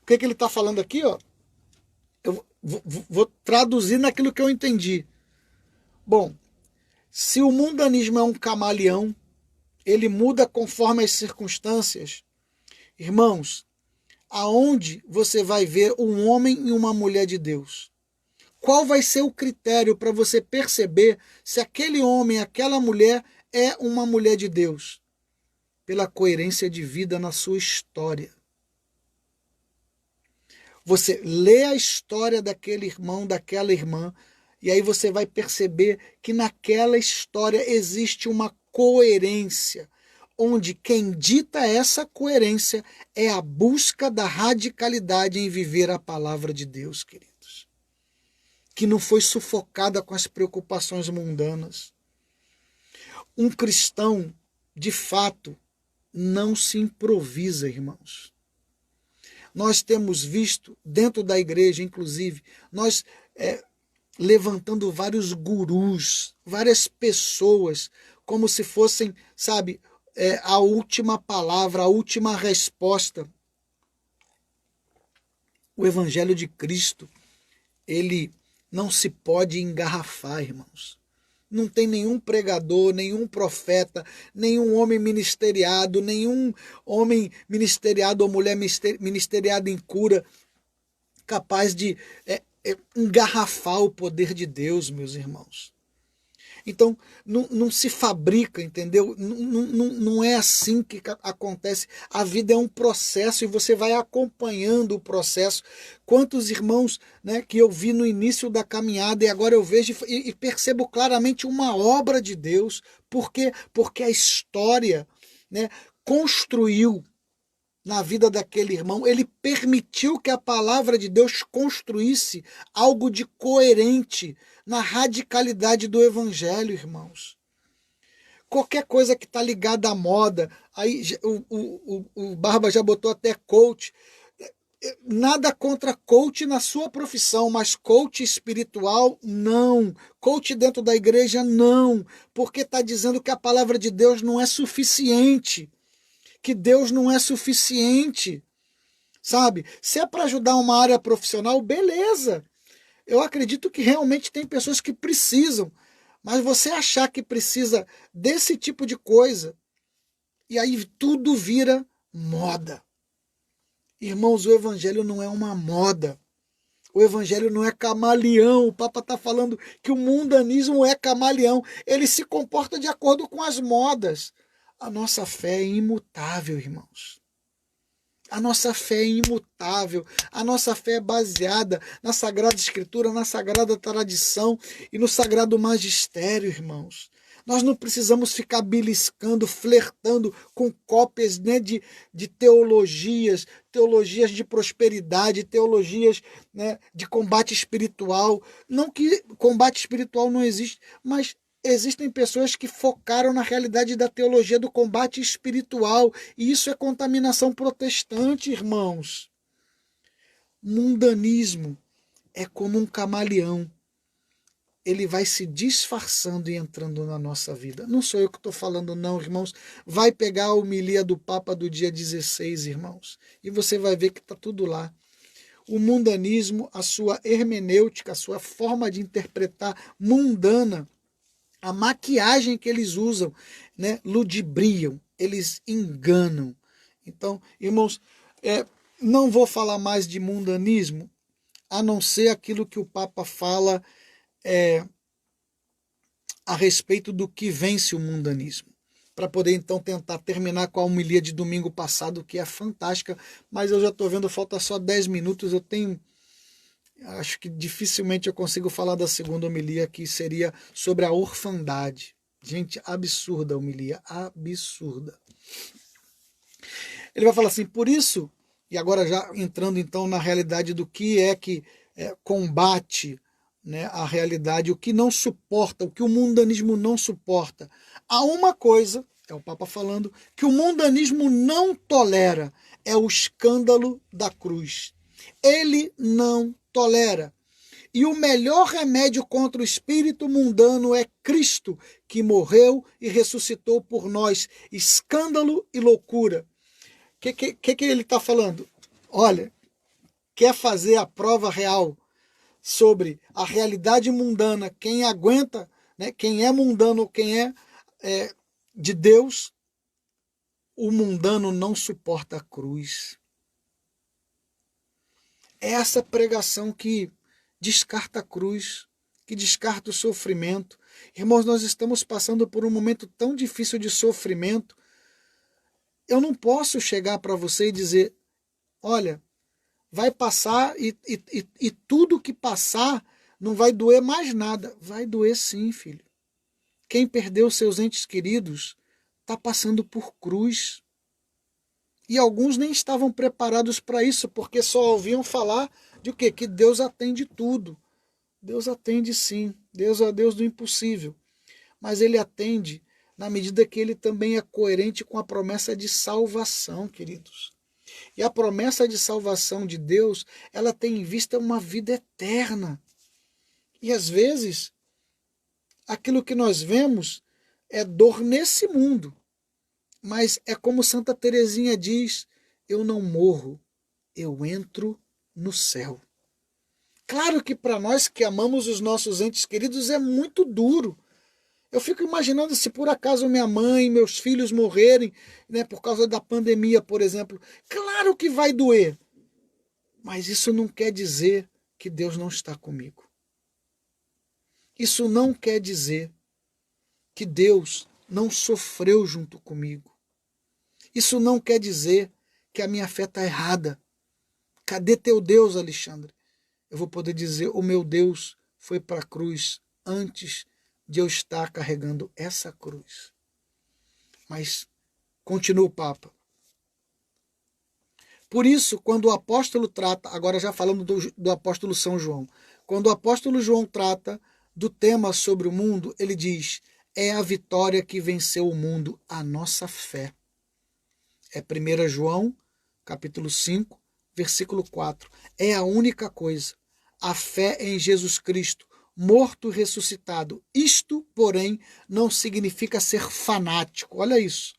O que ele está falando aqui? Ó? Eu vou traduzir naquilo que eu entendi. Bom, se o mundanismo é um camaleão, ele muda conforme as circunstâncias. Irmãos, aonde você vai ver um homem e uma mulher de Deus? Qual vai ser o critério para você perceber se aquele homem, aquela mulher é uma mulher de Deus? Pela coerência de vida na sua história. Você lê a história daquele irmão, daquela irmã, e aí você vai perceber que naquela história existe uma coerência, onde quem dita essa coerência é a busca da radicalidade em viver a palavra de Deus, queridos. Que não foi sufocada com as preocupações mundanas. Um cristão, de fato, não se improvisa, irmãos. Nós temos visto, dentro da igreja, inclusive, nós levantando vários gurus, várias pessoas, como se fossem, sabe, a última palavra, a última resposta. O Evangelho de Cristo, ele não se pode engarrafar, irmãos. Não tem nenhum pregador, nenhum profeta, nenhum homem ministeriado, nenhum homem ministeriado ou mulher ministeriada em cura capaz de engarrafar o poder de Deus, meus irmãos. Então, não se fabrica, entendeu? Não é assim que acontece. A vida é um processo e você vai acompanhando o processo. Quantos irmãos, né, que eu vi no início da caminhada e agora eu vejo e percebo claramente uma obra de Deus. Por quê? Porque a história, né, construiu na vida daquele irmão, ele permitiu que a palavra de Deus construísse algo de coerente na radicalidade do evangelho, irmãos. Qualquer coisa que está ligada à moda, aí o Barba já botou até coach, nada contra coach na sua profissão, mas coach espiritual, não. Coach dentro da igreja, não. Porque está dizendo que a palavra de Deus não é suficiente. Que Deus não é suficiente, sabe? Se é para ajudar uma área profissional, beleza. Eu acredito que realmente tem pessoas que precisam, mas você achar que precisa desse tipo de coisa, e aí tudo vira moda. Irmãos, o evangelho não é uma moda. O evangelho não é camaleão. O Papa está falando que o mundanismo é camaleão. Ele se comporta de acordo com as modas. A nossa fé é imutável, irmãos. A nossa fé é imutável. A nossa fé é baseada na Sagrada Escritura, na Sagrada Tradição e no Sagrado Magistério, irmãos. Nós não precisamos ficar beliscando, flertando com cópias, né, de teologias de prosperidade, teologias, né, de combate espiritual. Não que combate espiritual não existe, mas existem pessoas que focaram na realidade da teologia do combate espiritual. E isso é contaminação protestante, irmãos. Mundanismo é como um camaleão. Ele vai se disfarçando e entrando na nossa vida. Não sou eu que estou falando, não, irmãos. Vai pegar a homilia do Papa do dia 16, irmãos, e você vai ver que está tudo lá. O mundanismo, a sua hermenêutica, a sua forma de interpretar mundana, a maquiagem que eles usam, né, ludibriam, eles enganam. Então, irmãos, não vou falar mais de mundanismo, a não ser aquilo que o Papa fala a respeito do que vence o mundanismo, para poder então tentar terminar com a homilia de domingo passado, que é fantástica, mas eu já estou vendo, falta só 10 minutos, acho que dificilmente eu consigo falar da segunda homilia, que seria sobre a orfandade. Gente, absurda a homilia, absurda. Ele vai falar assim, por isso, e agora já entrando então na realidade do que combate, né, a realidade, o que não suporta, o que o mundanismo não suporta. Há uma coisa, é o Papa falando, que o mundanismo não tolera, é o escândalo da cruz. Ele não tolera. E o melhor remédio contra o espírito mundano é Cristo, que morreu e ressuscitou por nós. Escândalo e loucura. O que ele está falando? Olha, quer fazer a prova real sobre a realidade mundana, quem aguenta, né, quem é mundano, quem é de Deus, o mundano não suporta a cruz. É essa pregação que descarta a cruz, que descarta o sofrimento. Irmãos, nós estamos passando por um momento tão difícil de sofrimento. Eu não posso chegar para você e dizer, olha, vai passar e tudo que passar não vai doer mais nada. Vai doer sim, filho. Quem perdeu seus entes queridos está passando por cruz. E alguns nem estavam preparados para isso, porque só ouviam falar de o quê? Que Deus atende tudo. Deus atende sim. Deus é o Deus do impossível. Mas Ele atende na medida que Ele também é coerente com a promessa de salvação, queridos. E a promessa de salvação de Deus, ela tem em vista uma vida eterna. E às vezes, aquilo que nós vemos é dor nesse mundo. Mas é como Santa Teresinha diz, eu não morro, eu entro no céu. Claro que para nós que amamos os nossos entes queridos é muito duro. Eu fico imaginando se por acaso minha mãe, meus filhos morrerem, né, por causa da pandemia, por exemplo. Claro que vai doer. Mas isso não quer dizer que Deus não está comigo. Isso não quer dizer que Deus não sofreu junto comigo. Isso não quer dizer que a minha fé está errada. Cadê teu Deus, Alexandre? Eu vou poder dizer, o meu Deus foi para a cruz antes de eu estar carregando essa cruz. Mas continua o Papa. Por isso, quando o apóstolo trata, agora já falando do apóstolo São João, quando o apóstolo João trata do tema sobre o mundo, ele diz, é a vitória que venceu o mundo, a nossa fé. É 1 João, capítulo 5, versículo 4. É a única coisa. A fé em Jesus Cristo, morto e ressuscitado. Isto, porém, não significa ser fanático. Olha isso.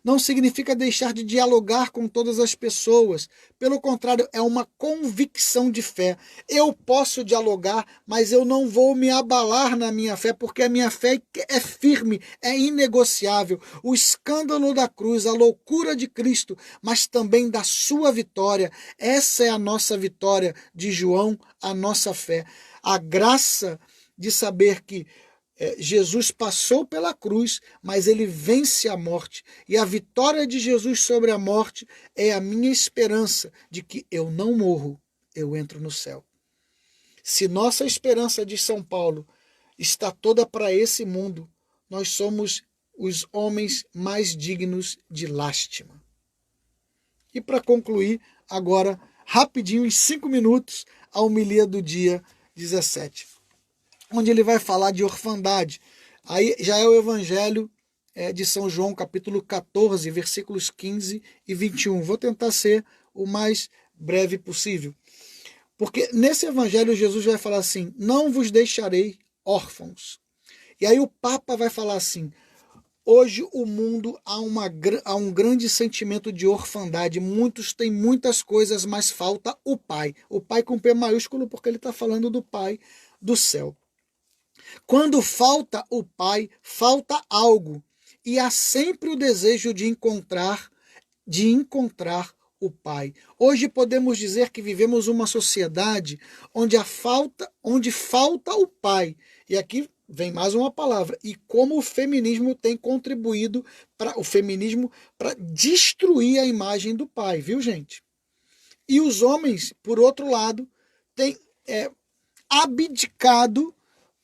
não significa deixar de dialogar com todas as pessoas. Pelo contrário, é uma convicção de fé. Eu posso dialogar, mas eu não vou me abalar na minha fé, porque a minha fé é firme, é inegociável. O escândalo da cruz, a loucura de Cristo, mas também da sua vitória. Essa é a nossa vitória de João, a nossa fé. A graça de saber que Jesus passou pela cruz, mas ele vence a morte. E a vitória de Jesus sobre a morte é a minha esperança de que eu não morro, eu entro no céu. Se nossa esperança, de São Paulo, está toda para esse mundo, nós somos os homens mais dignos de lástima. E para concluir, agora, rapidinho, em 5 minutos, a homilia do dia 17. Onde ele vai falar de orfandade. Aí já é o Evangelho de São João, capítulo 14, versículos 15 e 21. Vou tentar ser o mais breve possível. Porque nesse Evangelho Jesus vai falar assim, não vos deixarei órfãos. E aí o Papa vai falar assim, hoje o mundo há um grande sentimento de orfandade. Muitos têm muitas coisas, mas falta o Pai. O Pai com P maiúsculo, porque ele está falando do Pai do céu. Quando falta o Pai, falta algo. E há sempre o desejo de encontrar o Pai. Hoje podemos dizer que vivemos uma sociedade onde falta o Pai. E aqui vem mais uma palavra. E como o feminismo tem contribuído para destruir a imagem do Pai, viu, gente? E os homens, por outro lado, têm abdicado,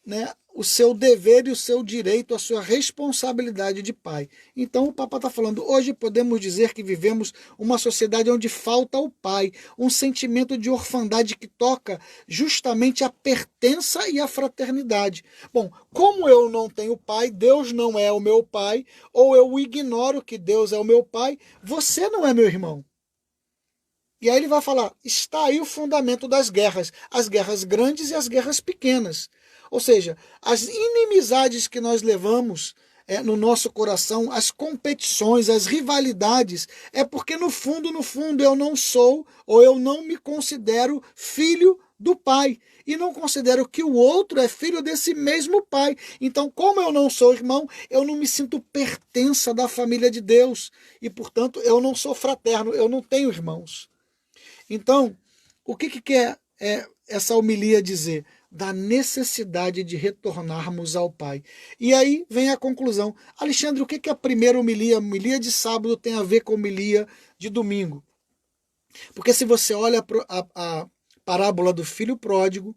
né, o seu dever e o seu direito, a sua responsabilidade de pai. Então o Papa está falando, hoje podemos dizer que vivemos uma sociedade onde falta o pai, um sentimento de orfandade que toca justamente a pertença e a fraternidade. Bom, como eu não tenho pai, Deus não é o meu pai, ou eu ignoro que Deus é o meu pai, você não é meu irmão. E aí ele vai falar, está aí o fundamento das guerras, as guerras grandes e as guerras pequenas. Ou seja, as inimizades que nós levamos no nosso coração, as competições, as rivalidades, é porque no fundo, eu não sou ou eu não me considero filho do Pai. E não considero que o outro é filho desse mesmo Pai. Então, como eu não sou irmão, eu não me sinto pertença da família de Deus. E, portanto, eu não sou fraterno, eu não tenho irmãos. Então, o que quer essa homilia dizer? Da necessidade de retornarmos ao Pai. E aí vem a conclusão. Alexandre, o que a primeira homilia, a homilia de sábado, tem a ver com a homilia de domingo? Porque se você olha a parábola do filho pródigo,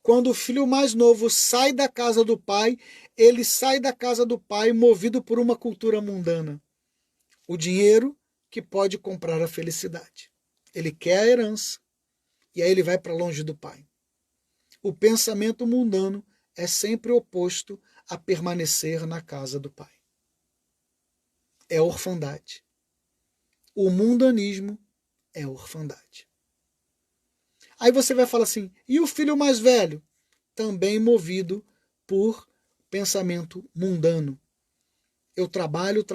quando o filho mais novo sai da casa do pai, ele sai da casa do pai movido por uma cultura mundana. O dinheiro que pode comprar a felicidade. Ele quer a herança e aí ele vai para longe do pai. O pensamento mundano é sempre oposto a permanecer na casa do Pai. É orfandade. O mundanismo é orfandade. Aí você vai falar assim, e o filho mais velho? Também movido por pensamento mundano. Eu trabalho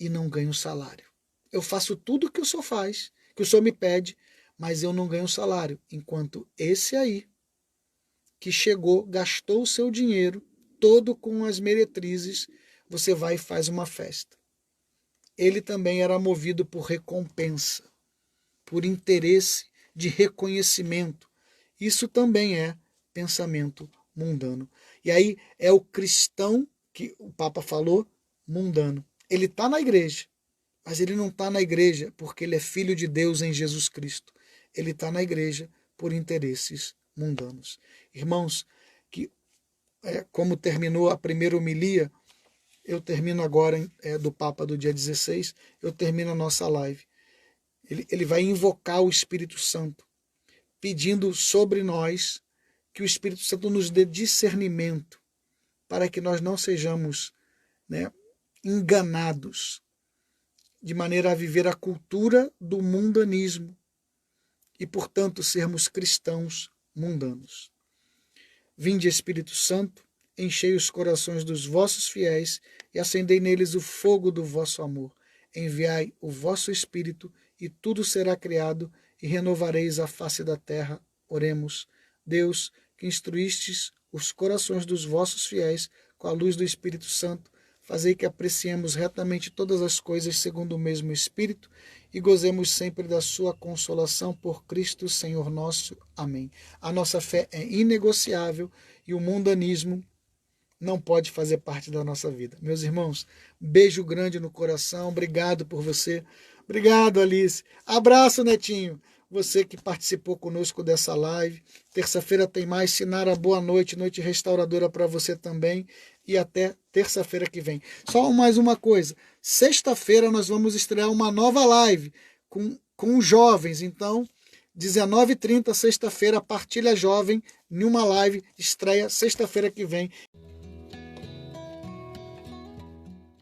e não ganho salário. Eu faço tudo o que o senhor faz, que o senhor me pede, mas eu não ganho salário, enquanto esse aí, que chegou, gastou o seu dinheiro todo com as meretrizes, você vai e faz uma festa. Ele também era movido por recompensa, por interesse de reconhecimento. Isso também é pensamento mundano. E aí é o cristão, que o Papa falou, mundano. Ele está na igreja, mas ele não está na igreja porque ele é filho de Deus em Jesus Cristo. Ele está na igreja por interesses mundanos. Irmãos, como terminou a primeira homilia, eu termino agora do Papa do dia 16, eu termino a nossa live. Ele vai invocar o Espírito Santo, pedindo sobre nós que o Espírito Santo nos dê discernimento, para que nós não sejamos enganados, de maneira a viver a cultura do mundanismo e, portanto, sermos cristãos mundanos. Vinde, Espírito Santo, enchei os corações dos vossos fiéis e acendei neles o fogo do vosso amor. Enviai o vosso Espírito e tudo será criado e renovareis a face da terra. Oremos. Deus, que instruístes os corações dos vossos fiéis com a luz do Espírito Santo, fazei que apreciemos retamente todas as coisas segundo o mesmo Espírito e gozemos sempre da sua consolação por Cristo, Senhor nosso. Amém. A nossa fé é inegociável e o mundanismo não pode fazer parte da nossa vida. Meus irmãos, beijo grande no coração, obrigado por você. Obrigado, Alice. Abraço, Netinho. Você que participou conosco dessa live. Terça-feira tem mais. Sinara, boa noite. Noite restauradora para você também. E até terça-feira que vem. Só mais uma coisa. Sexta-feira nós vamos estrear uma nova live com jovens. Então, 19h30, sexta-feira, Partilha Jovem, em uma live, estreia sexta-feira que vem.